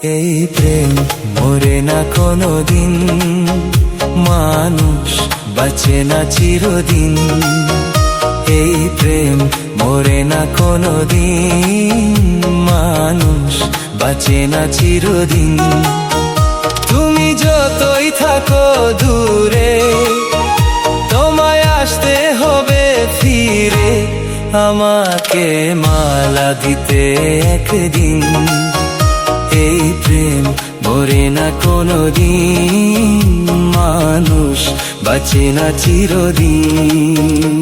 এই প্রেম মরে না কোনোদিন, মানুষ বাঁচে না চিরদিন। এই প্রেম মরে না কোনোদিন, মানুষ বাঁচে না চিরদিন। তুমি যতই থাকো দূরে, তোমায় আসতে হবে ফিরে, আমাকে মালা দিতে একদিন। এই প্রেম মরে না কোনোদিন, মানুষ বাঁচে না চিরদিন।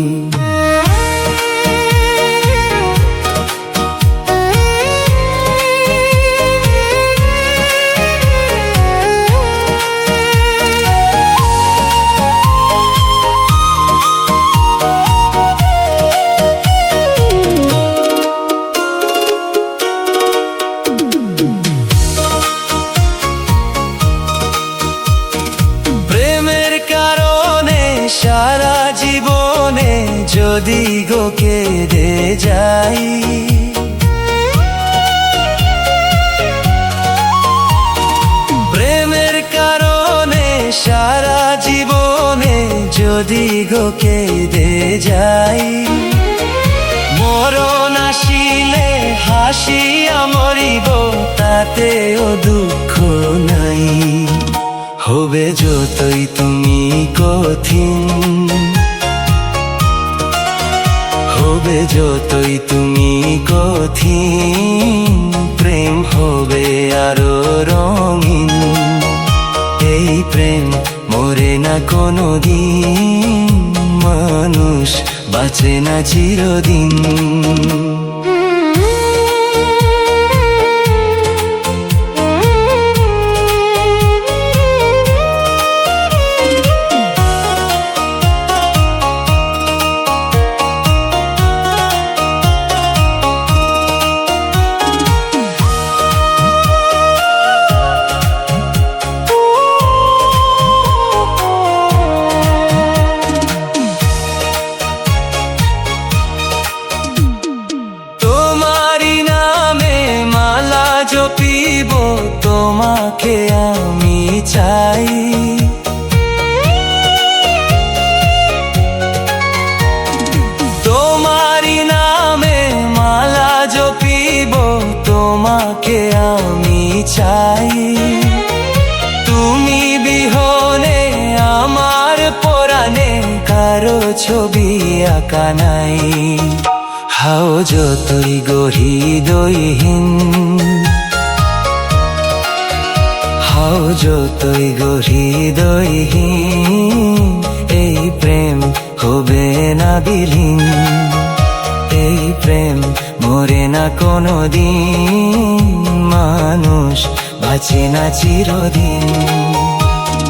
সারা জীবনে যদি গো কেঁদে যাই, প্রেমের কারণে সারা জীবনে যদি গো কেঁদে যাই, মরণ আসিলে হাসিয়া মরিব, তাতেও দুঃখ নাই। হবে যতই তুমি কঠিন, হবে যতই তুমি কঠিন, প্রেম হবে আরো রঙিন। এই প্রেম মরে না কোনোদিন, মানুষ বাঁচে না চিরদিন। জপিব তোমাকে আমি চাই, তোমারি নামে মালা জপিব তোমাকে আমি চাই। তুমি বিহনে আমার পরাণে কারো ছবি আঁকা নাই। হাও যতই গো হৃদয়হীন, হাও যতই গো হৃদয়হীন, এই প্রেম হবে না বিলীন। এই প্রেম মরে না কোনোদিন, মানুষ বাঁচে না চিরদিন।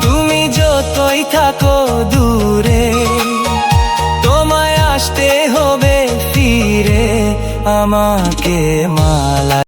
তুমি যতই থাকো দূরে, তোমায় আসতে হবে ফিরে, আমাকে মালা